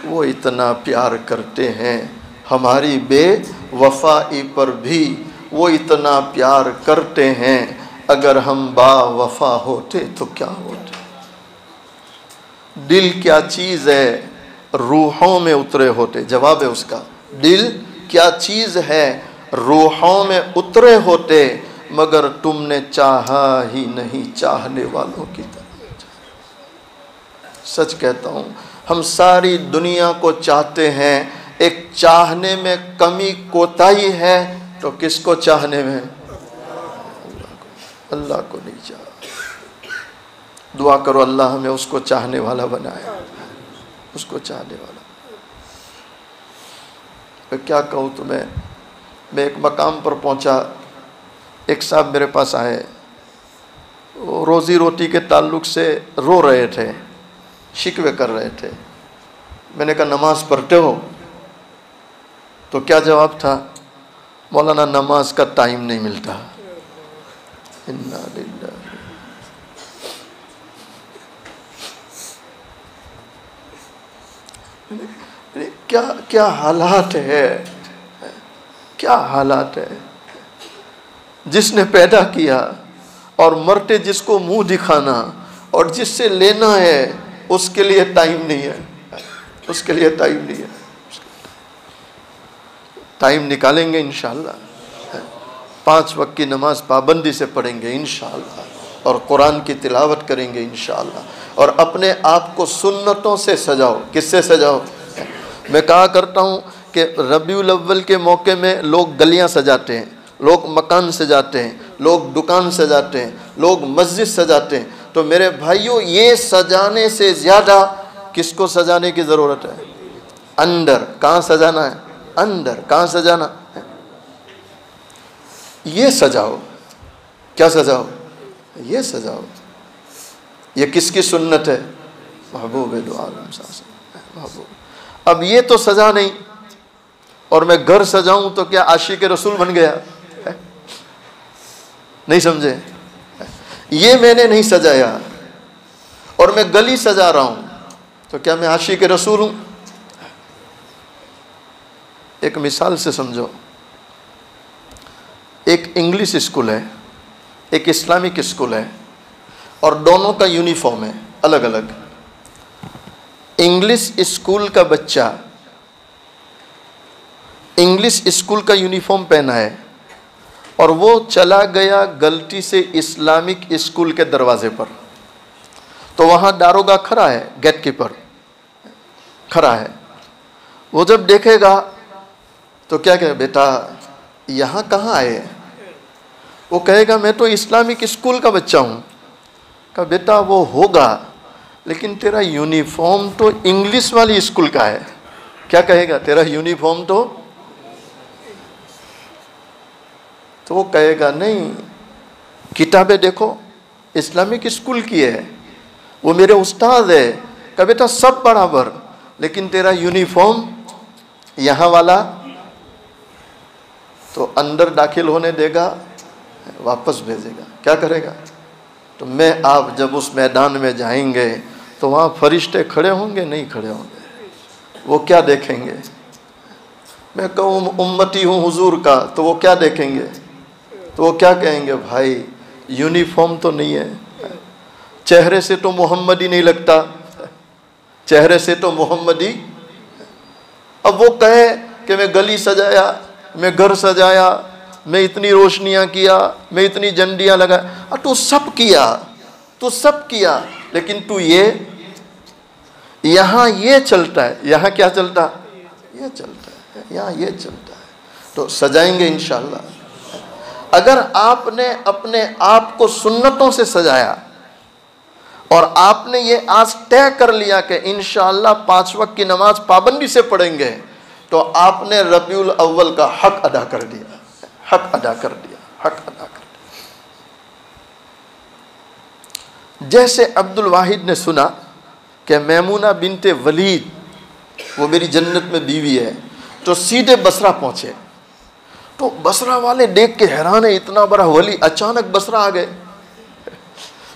وہ اتنا پیار کرتے ہیں، ہماری بے وفائی پر بھی وہ اتنا پیار کرتے ہیں، اگر ہم با وفا ہوتے تو کیا ہوتے۔ دل کیا چیز ہے روحوں میں اترے ہوتے، جواب ہے اس کا، دل کیا چیز ہے روحوں میں اترے ہوتے، مگر تم نے چاہا ہی نہیں چاہنے والوں کی طرح۔ سچ کہتا ہوں ہم ساری دنیا کو چاہتے ہیں، ایک چاہنے میں کمی کوتاہی ہے تو کس کو چاہنے میں؟ اللہ کو نہیں چاہا۔ دعا کرو اللہ ہمیں اس کو چاہنے والا بنائے، اس کو چاہنے والا۔ میں کیا کہوں تمہیں، میں ایک مقام پر پہنچا، ایک صاحب میرے پاس آئے، وہ روزی روٹی کے تعلق سے رو رہے تھے، شکوے کر رہے تھے۔ میں نے کہا نماز پڑھتے ہو؟ تو کیا جواب تھا؟ مولانا نماز کا ٹائم نہیں ملتا۔ انا للہ۔ کیا حالات ہے، کیا حالات ہے۔ جس نے پیدا کیا اور مرتے جس کو منہ دکھانا اور جس سے لینا ہے اس کے لیے ٹائم نہیں ہے، اس کے لیے ٹائم نہیں ہے۔ ٹائم نکالیں گے انشاءاللہ، 5 وقت کی نماز پابندی سے پڑھیں گے انشاءاللہ، اور قرآن کی تلاوت کریں گے انشاءاللہ، اور اپنے آپ کو سنتوں سے سجاؤ۔ کس سے سجاؤ؟ میں کہا کرتا ہوں کہ ربیع الاول کے موقع میں لوگ گلیاں سجاتے ہیں، لوگ مکان سجاتے ہیں، لوگ دکان سجاتے ہیں، لوگ مسجد سجاتے ہیں، تو میرے بھائیوں یہ سجانے سے زیادہ کس کو سجانے کی ضرورت ہے؟ اندر. کہاں سجانا ہے؟ اندر. کہاں سجانا ہے؟ یہ سجاؤ. کیا سجاؤ؟ یہ سجاؤ. یہ کس کی سنت ہے؟ محبوب دو عالم صلی اللہ علیہ وسلم. محبوب. اب یہ تو سجا نہیں، اور میں گھر سجاؤں تو کیا عاشق رسول بن گیا؟ نہیں سمجھے؟ یہ میں نے نہیں سجایا، اور میں گلی سجا رہا ہوں تو کیا میں عاشق رسول ہوں؟ ایک مثال سے سمجھو. ایک انگلش اسکول ہے، ایک اسلامک اسکول ہے، اور دونوں کا یونیفارم ہے الگ الگ. انگلش اسکول کا بچہ انگلش اسکول کا یونیفارم پہنا ہے، اور وہ چلا گیا غلطی سے اسلامک اسکول کے دروازے پر، تو وہاں داروگا کھڑا ہے، گیٹ کیپر کھڑا ہے. وہ جب دیکھے گا تو کیا کہے؟ بیٹا یہاں کہاں آئے؟ وہ کہے گا میں تو اسلامک اسکول کا بچہ ہوں. کہا بیٹا وہ ہوگا، لیکن تیرا یونیفارم تو انگلش والی اسکول کا ہے. کیا کہے گا؟ تیرا یونیفارم تو وہ کہے گا نہیں، کتابیں دیکھو اسلامک اسکول کی ہے، وہ میرے استاد ہے. کہ بیٹا سب برابر، لیکن تیرا یونیفارم یہاں والا. تو اندر داخل ہونے دے گا؟ واپس بھیجے گا. کیا کرے گا؟ تو میں آپ جب اس میدان میں جائیں گے تو وہاں فرشتے کھڑے ہوں گے؟ نہیں کھڑے ہوں گے. وہ کیا دیکھیں گے؟ میں کہوں امتی ہوں حضور کا، تو وہ کیا دیکھیں گے؟ تو وہ کیا کہیں گے؟ بھائی یونیفارم تو نہیں ہے، چہرے سے تو محمد ہی نہیں لگتا، چہرے سے تو محمد ہی. اب وہ کہے کہ میں گلی سجایا، میں گھر سجایا، میں اتنی روشنیاں کیا، میں اتنی جھنڈیاں لگایا. تو سب کیا، لیکن تو یہاں یہ چلتا ہے. یہاں کیا چلتا؟ یہ چلتا ہے. یہاں یہ چلتا ہے. تو سجائیں گے انشاءاللہ. اگر آپ نے اپنے آپ کو سنتوں سے سجایا، اور آپ نے یہ آج طے کر لیا کہ انشاءاللہ 5 وقت کی نماز پابندی سے پڑھیں گے، تو آپ نے ربیع الاول کا حق ادا کر دیا. حق ادا کر دیا. حق ادا کر دیا. جیسے عبد الواحد نے سنا کہ میمونہ بنت ولید وہ میری جنت میں بیوی ہے، تو سیدھے بصرہ پہنچے. تو بصرہ والے دیکھ کے حیران ہے، اتنا بڑا ولی اچانک بصرہ آ گئے.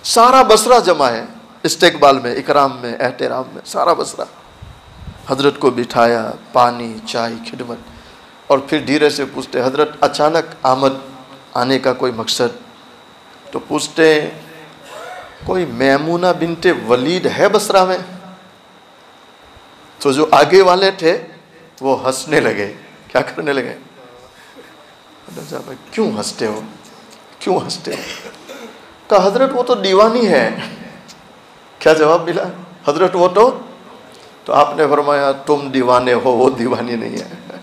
سارا بصرہ جمع ہے استقبال میں، اکرام میں، احترام میں. سارا بصرہ حضرت کو بٹھایا، پانی، چائے، خدمت. اور پھر دھیرے سے پوچھتے حضرت اچانک آنے کا کوئی مقصد؟ تو پوچھتے کوئی میمونہ بنت ولید ہے بصرہ میں؟ تو جو آگے والے تھے وہ ہنسنے لگے. کیا کرنے لگے؟ کیوں ہنستے ہو؟ کیوں ہنستے ہو؟ کہا حضرت وہ تو دیوانی ہے. کیا جواب ملا؟ حضرت وہ تو آپ نے فرمایا تم دیوانے ہو، وہ دیوانی نہیں ہے.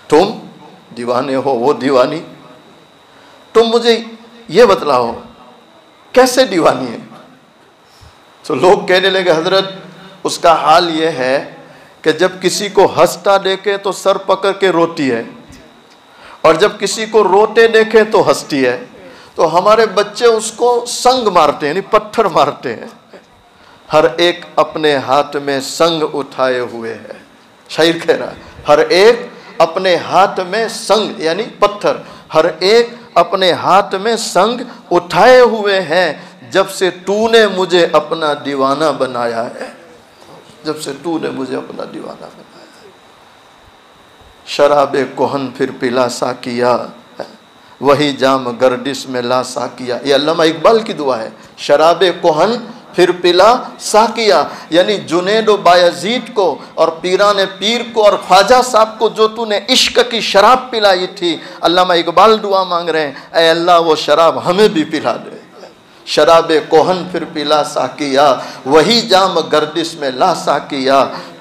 تم دیوانے ہو، وہ دیوانی. تم مجھے یہ بتلاؤ کیسے دیوانی ہے؟ تو لوگ کہنے لگے حضرت اس کا حال یہ ہے کہ جب کسی کو ہنستا دیکھے تو سر پکڑ کے روتی ہے، اور جب کسی کو روتے دیکھے تو ہنستی ہے. تو ہمارے بچے اس کو سنگ مارتے ہیں، یعنی پتھر مارتے ہیں. ہر ایک اپنے ہاتھ میں سنگ اٹھائے ہوئے ہے. شاعر کہہ رہا ہے ہر ایک اپنے ہاتھ میں سنگ یعنی پتھر، ہر ایک اپنے ہاتھ میں سنگ اٹھائے ہوئے ہیں. جب سے تو نے مجھے اپنا دیوانہ بنایا ہے، جب سے تو نے مجھے اپنا دیوانہ بنایا ہے. شراب کہن پھر پلا سا کیا، وہی جام گردش میں لا سا کیا. یہ علامہ اقبال کی دعا ہے. شراب کہن پھر پلا سا کیا، یعنی جنید و بایزید کو اور پیران پیر کو اور خواجہ صاحب کو جو تو نے عشق کی شراب پلائی تھی، علامہ اقبال دعا مانگ رہے ہیں اے اللہ وہ شراب ہمیں بھی پلا دے. شراب کہن پھر پلا سا کیا، وہی جام گردش میں لا سا کیا.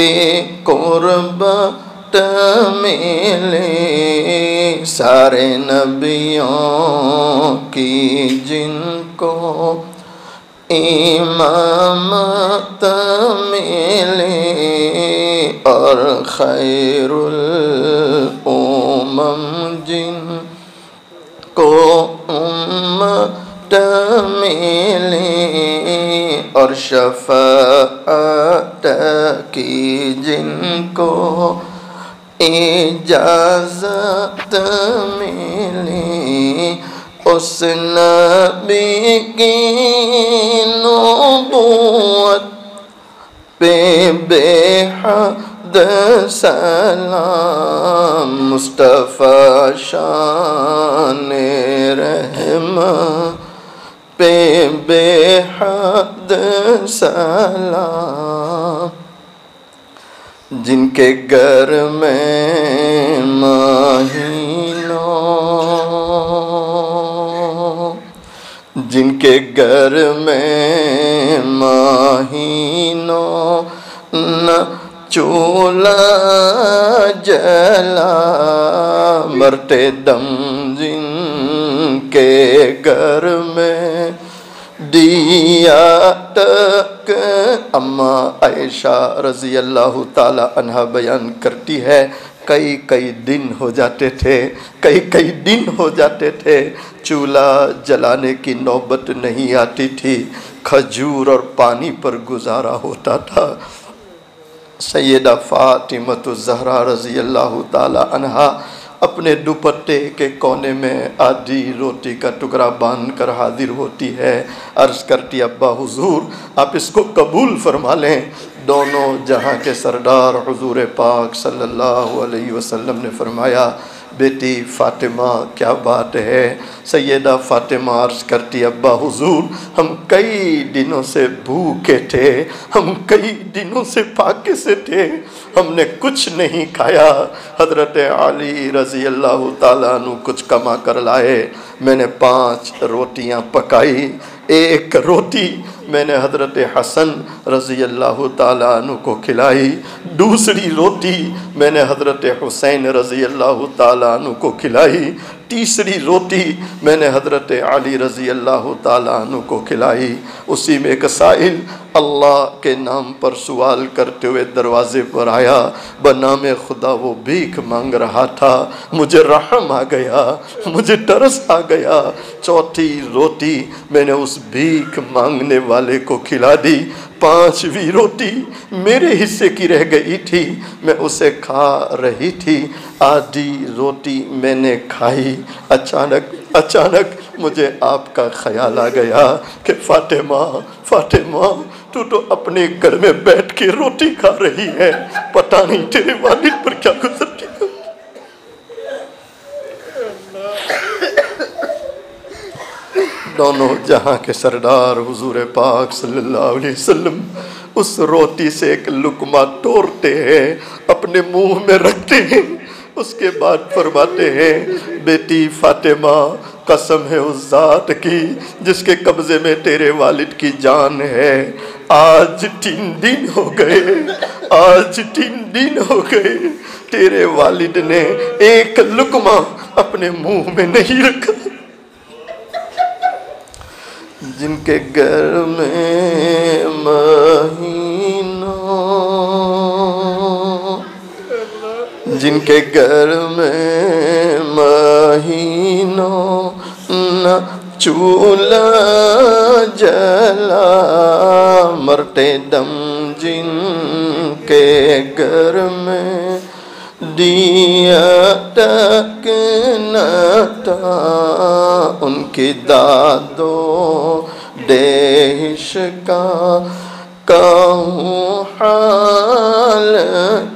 کے قربت ملے سارے نبیوں کی جن کو امامت ملے اور خیر الامم جن کو امت ملے اور شفاعت کی جن کو اجازت ملی اس نبی کی نبوت پہ بے حد سلام مصطفیٰ شان رحمت پہ بے حد سلام جن کے گھر میں مہینوں جن کے گھر میں مہینوں نہ چولہا جلا مرتے دم جن کے گھر میں دیا تک اما عائشہ رضی اللہ تعالی عنہ بیان کرتی ہے کئی دن ہو جاتے تھے کئی دن ہو جاتے تھے چولہا جلانے کی نوبت نہیں آتی تھی کھجور اور پانی پر گزارا ہوتا تھا سیدہ فاطمہ الزہرا رضی اللہ تعالی عنہا اپنے دوپٹے کے کونے میں آدھی روٹی کا ٹکڑا باندھ کر حاضر ہوتی ہے عرض کرتی ابا حضور آپ اس کو قبول فرما لیں دونوں جہاں کے سردار حضور پاک صلی اللہ علیہ وسلم نے فرمایا بیٹی فاطمہ کیا بات ہے سیدہ فاطمہ عرض کرتی ابا حضور ہم کئی دنوں سے بھوکے تھے ہم کئی دنوں سے پاکے سے تھے ہم نے کچھ نہیں کھایا حضرت علی رضی اللہ تعالیٰ عنہ کچھ کما کر لائے میں نے 5 روٹیاں پکائی ایک روٹی میں نے حضرت حسن رضی اللہ تعالیٰ عنہ کو کھلائی دوسری روٹی میں نے حضرت حسین رضی اللہ تعالیٰ عنہ کو کھلائی تیسری روٹی میں نے حضرت علی رضی اللہ تعالیٰ عنہ کو کھلائی اسی میں ایک سائل اللہ کے نام پر سوال کرتے ہوئے دروازے پر آیا بنام خدا وہ بھیک مانگ رہا تھا مجھے رحم آ گیا مجھے ترس آ گیا چوتھی روٹی میں نے اس بھیک مانگنے والے کو کھلا دی 5ویں روٹی میرے حصے کی رہ گئی تھی میں اسے کھا رہی تھی آدھی روٹی میں نے کھائی اچانک مجھے آپ کا خیال آ گیا کہ فاطمہ تو اپنے گھر میں بیٹھ کے روٹی کھا رہی ہے پتہ نہیں تیرے والد پر کیا گزرتی ہے دونوں جہاں کے سردار حضور پاک صلی اللہ علیہ وسلم اس روٹی سے ایک لقمہ توڑتے ہیں اپنے منہ میں رکھتے ہیں اس کے بعد فرماتے ہیں بیٹی فاطمہ قسم ہے اس ذات کی جس کے قبضے میں تیرے والد کی جان ہے آج 3 دن ہو گئے تیرے والد نے ایک لقمہ اپنے منہ میں نہیں رکھا جن کے گھر میں مہینوں نہ چولہا جلا مرتے دم جن کے گھر میں دیا تک نہ تھا ان کی دادو دیش کا کہوں حال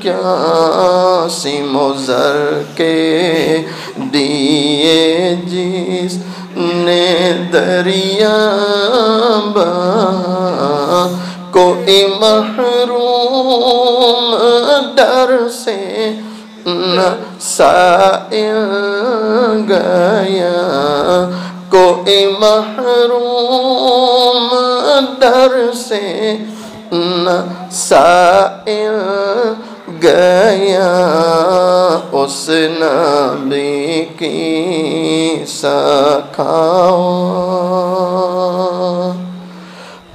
کیا سیم و زر کے دیے جس نے دریا کوئی محروم در سے نہ سائل گیا کوئی محروم در سے نہ سائل گیا اس نبی کی سکھاؤ،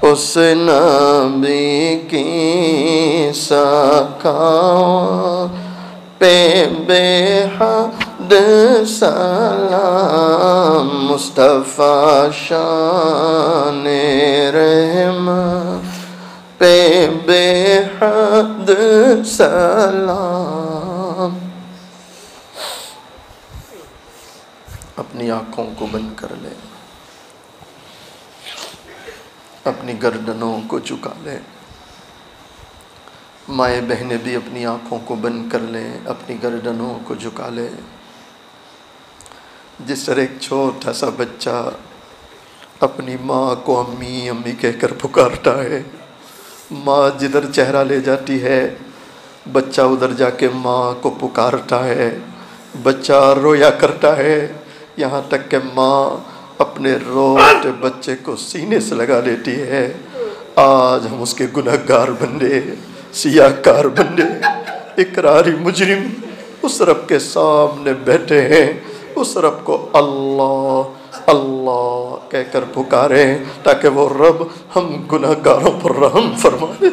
اس نبی کی سکھاؤ پہ بے حد سلام، مصطفیٰ شان رحمت پہ بے حد سلام۔ اپنی آنکھوں کو بند کر لیں، اپنی گردنوں کو جھکا لیں۔ مائیں بہنیں بھی اپنی آنکھوں کو بند کر لیں، اپنی گردنوں کو جھکا لیں۔ جس طرح ایک چھوٹا سا بچہ اپنی ماں کو امی امی کہہ کر پکارتا ہے، ماں جدھر چہرہ لے جاتی ہے بچہ ادھر جا کے ماں کو پکارتا ہے، بچہ رویا کرتا ہے، یہاں تک کہ ماں اپنے روتے بچے کو سینے سے لگا لیتی ہے۔ آج ہم اس کے گنہگار بندے، سیاہکار بندے، اقراری مجرم اس رب کے سامنے بیٹھے ہیں، اس رب کو اللہ اللہ کہہ کر پکارے تاکہ وہ رب ہم گنہگاروں پر رحم فرمائے۔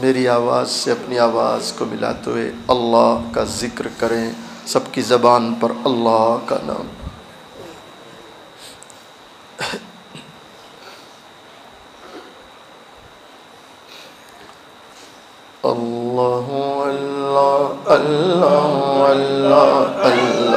میری آواز سے اپنی آواز کو ملاتے ہوئے اللہ کا ذکر کریں، سب کی زبان پر اللہ کا نام۔ اللہ اللہ اللہ اللہ اللہ اللہ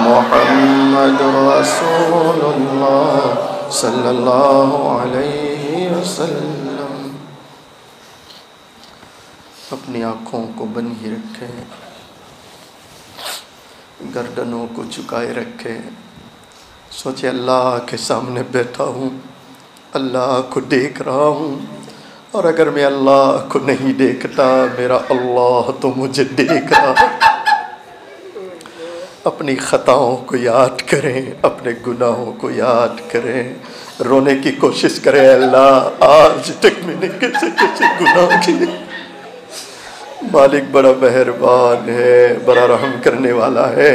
محمد رسول اللہ صلی اللہ علیہ وسلم۔ اپنی آنکھوں کو بند ہی رکھیں، گردنوں کو جھکائے رکھیں، سوچے اللہ کے سامنے بیٹھا ہوں، اللہ کو دیکھ رہا ہوں، اور اگر میں اللہ کو نہیں دیکھتا میرا اللہ تو مجھے دیکھ رہا ہے۔ اپنی خطاؤں کو یاد کریں، اپنے گناہوں کو یاد کریں، رونے کی کوشش کرے اللہ آج تک میں نے کیسے کیسے گناہ کیے. مالک بڑا مہربان ہے، بڑا رحم کرنے والا ہے.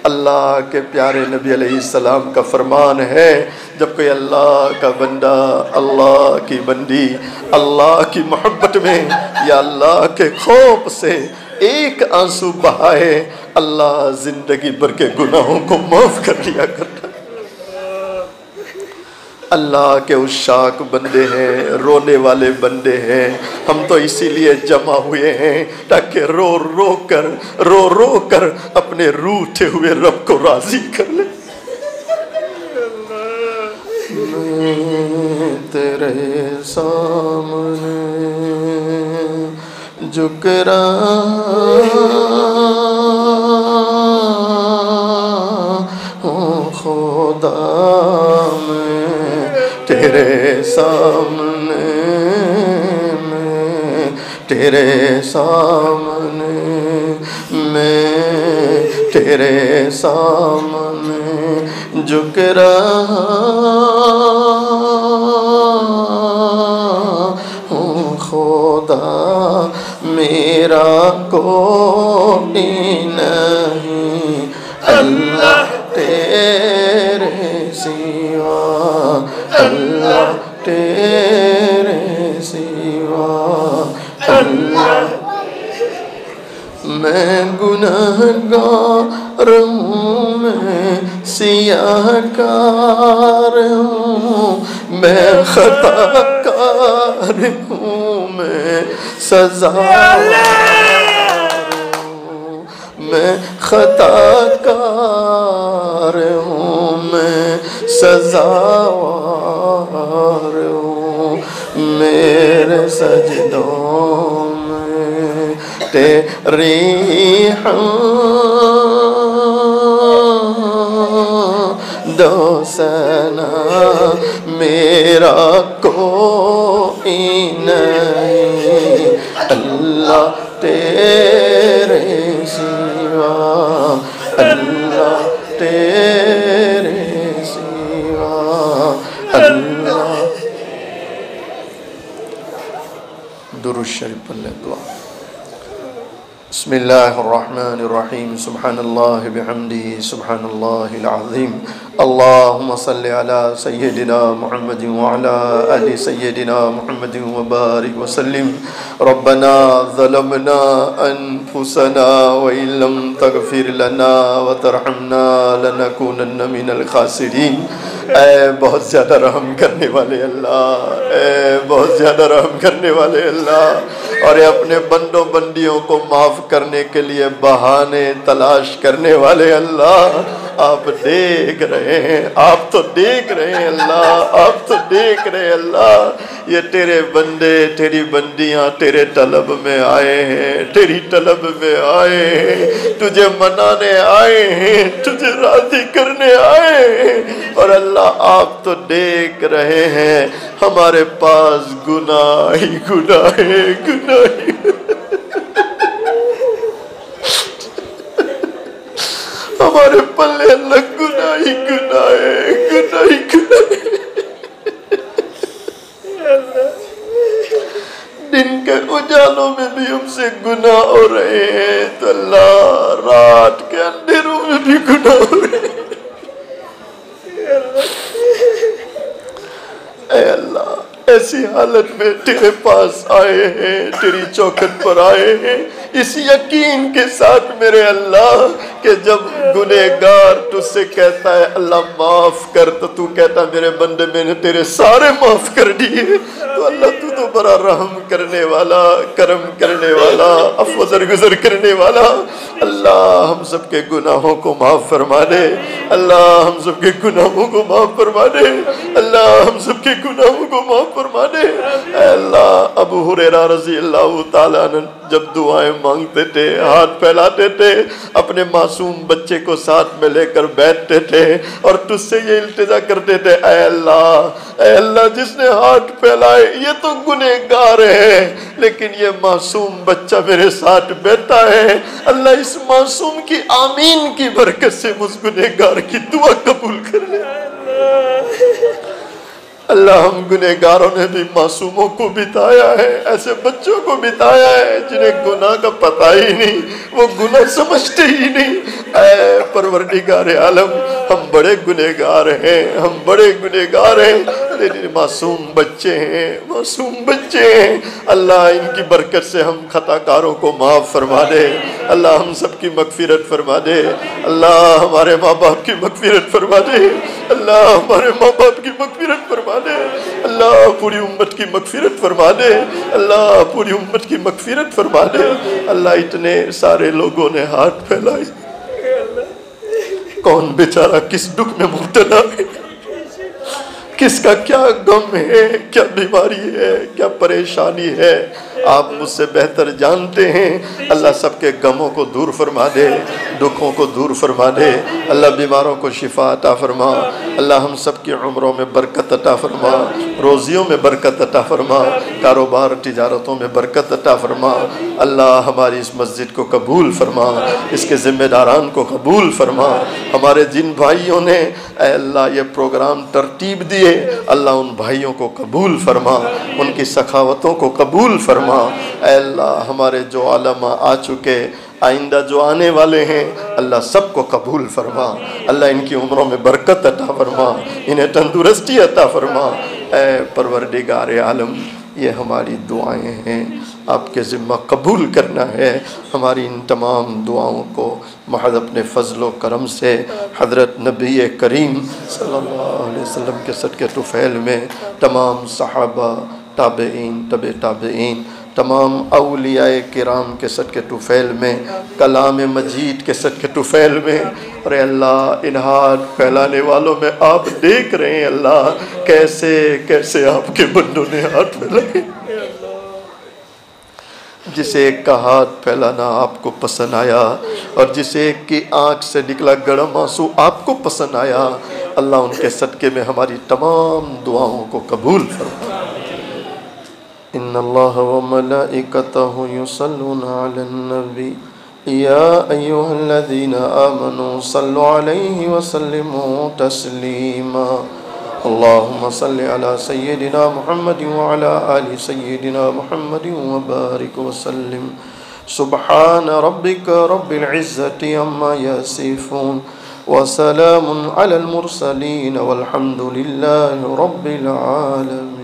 اللہ کے پیارے نبی علیہ السلام کا فرمان ہے جب کوئی اللہ کا بندہ، اللہ کی بندی اللہ کی محبت میں یا اللہ کے خوف سے ایک آنسو بہائے، اللہ زندگی بھر کے گناہوں کو معاف کر دیا کرتا ہے. اللہ کے عشاق بندے ہیں، رونے والے بندے ہیں. ہم تو اسی لیے جمع ہوئے ہیں تاکہ رو رو کر اپنے روٹھے ہوئے رب کو راضی کر لیں. میں تیرے سامنے جھک رہا ہوں خدا، تیرے سامنے میں، تیرے سامنے میں، تیرے سامنے جھک رہا ہوں خدا، میرا کوئی نہیں اللہ تیرے سوا، اللہ تیرے سوا، اللہ. میں گنہگار ہوں، میں سیاہ کار ہوں، میں خطا کار ہوں، میں سزاوار ہوں، میں خطا کار ہوں، میں سزاوار ہوں. میرے سجدوں میں تیری حمد و ثنا، میرا کوئی نہیں اللہ تیرے سوا، اللہ تیرے سوا، اللہ. درود شریف پڑھ لیں. دعا. بسم اللہ الرحمن الرحیم. سبحان اللہ بحمدہ سبحان اللہ العظیم. اللہم صلی علی سیدنا محمد وعلی آل سیدنا محمد وبارک وسلم. ربنا ظلمنا انفسنا وإن لم تغفر لنا وترحمنا لنکونن من الخاسرین. اے بہت زیادہ رحم کرنے والے اللہ، اے بہت زیادہ رحم کرنے والے اللہ، اور اپنے بندوں بندیوں کو معاف کرنے کے لیے بہانے تلاش کرنے والے اللہ، آپ دیکھ رہے ہیں، آپ تو دیکھ رہے ہیں اللہ، آپ تو دیکھ رہے ہیں اللہ. یہ تیرے بندے تیری بندیاں تیرے طلب میں آئے ہیں، تیری طلب میں آئے ہیں، تجھے منانے آئے ہیں، تجھے راضی کرنے آئے ہیں. اور اللہ آپ تو دیکھ رہے ہیں ہمارے پاس گناہ ہی گناہ ہے، گناہ ہی. ہمارے پلے اللہ گناہ ہی گناہ ہے، گناہ ہی گناہ ہے. دن کے اجالوں میں بھی ہم سے گناہ ہو رہے ہیں، تو اللہ رات کے اندھیروں میں بھی گناہ ہو رہے ہیں. اے اللہ ایسی حالت میں تیرے پاس آئے ہیں، تیری چوکھٹ پر آئے ہیں، اس یقین کے ساتھ میرے اللہ کہ جب گنہگار تجھ سے کہتا ہے اللہ معاف کر، تو تو کہتا میرے بندے میں نے تیرے سارے معاف کر دیے. تو اللہ تو بڑا رحم کرنے والا، کرم کرنے والا، عفو درگزر کرنے والا. اللہ ہم سب کے گناہوں کو معاف فرما دے، اللہ ہم سب کے گناہوں کو معاف فرما دے، اللہ ہم سب کے گناہوں کو معاف فرما دے. اے اللہ ابو ہریرہ رضی اللہ تعالیٰ عنہ جب دعائیں مانگتے تھے، ہاتھ پھیلاتے تھے، اپنے معصوم بچے کو ساتھ میں لے کر بیٹھتے تھے اور تجھ سے یہ التجا کرتے تھے، اے اللہ جس نے ہاتھ پھیلائے یہ تو گنہگار ہے، لیکن یہ معصوم بچہ میرے ساتھ بیٹھا ہے، اللہ اس معصوم کی آمین کی برکت سے مجھ گنہگار کی دعا قبول کر لے. اللہ ہم گنہگاروں نے بھی معصوموں کو بتایا ہے، ایسے بچوں کو بتایا ہے جنہیں گناہ کا پتہ ہی نہیں، وہ گناہ سمجھتے ہی نہیں۔ اے پروردگار عالم، ہم بڑے گنہگار ہیں، ہم بڑے گنہگار ہیں، تیرے معصوم بچے ہیں، معصوم بچے ہیں۔ اللہ ان کی برکت سے ہم خطا کاروں کو معاف فرما دے، اللہ ہم سب کی مغفرت فرما دے، اللہ ہمارے ماں باپ کی مغفرت فرما دے، اللہ ہمارے ماں باپ کی مغفرت فرما دے، اللہ پوری امت کی مغفرت فرما دے، اللہ پوری امت کی مغفرت فرما دے۔ اللہ اتنے سارے لوگوں نے ہاتھ پھیلائے، کون بیچارہ کس دکھ میں مبتلا ہے، کس کا کیا غم ہے، کیا بیماری ہے، کیا پریشانی ہے، آپ مجھ سے بہتر جانتے ہیں۔ اللہ سب کے غموں کو دور فرما دے، دکھوں کو دور فرما دے، اللہ بیماروں کو شفا عطا فرما، اللہ ہم سب کی عمروں میں برکت عطا فرما، روزیوں میں برکت عطا فرما، کاروبار تجارتوں میں برکت عطا فرما، اللہ ہماری اس مسجد کو قبول فرما، اس کے ذمہ داران کو قبول فرما، ہمارے جن بھائیوں نے اے اللہ یہ پروگرام ترتیب دیے اللہ ان بھائیوں کو قبول فرما، ان کی سخاوتوں کو قبول فرما۔ اے اللہ ہمارے جو علماء آ چکے، آئندہ جو آنے والے ہیں، اللہ سب کو قبول فرما، اللہ ان کی عمروں میں برکت عطا فرما، انہیں تندرستی عطا فرما۔ اے پروردگار عالم، یہ ہماری دعائیں ہیں، آپ کے ذمہ قبول کرنا ہے۔ ہماری ان تمام دعاؤں کو محض اپنے فضل و کرم سے حضرت نبی کریم صلی اللہ علیہ وسلم کے صدقے طفیل میں، تمام صحابہ، تابعین، تبع تابعین، تمام اولیاء کرام کے صدقے طفیل میں، کلام مجید کے صدقے طفیل میں، اور اے اللہ ان ہاتھ پھیلانے والوں میں آپ دیکھ رہے ہیں اللہ کیسے کیسے آپ کے بندوں نے ہاتھ پھیلائے۔ جس ایک کا ہاتھ پھیلانا آپ کو پسند آیا اور جس ایک کی آنکھ سے نکلا گرم آنسو آپ کو پسند آیا، اللہ ان کے صدقے میں ہماری تمام دعاؤں کو قبول فرما۔ ان اللہ وملائکتہ یصلون علی النبی یا ایھا الذین آمنوا صلوا علیہ وسلموا تسلیما۔ اللهم صل على سيدنا محمد وعلى آل سيدنا محمد وبارك وسلم۔ سبحان ربك رب العزة عما يصفون وسلام على المرسلين والحمد لله رب العالمين۔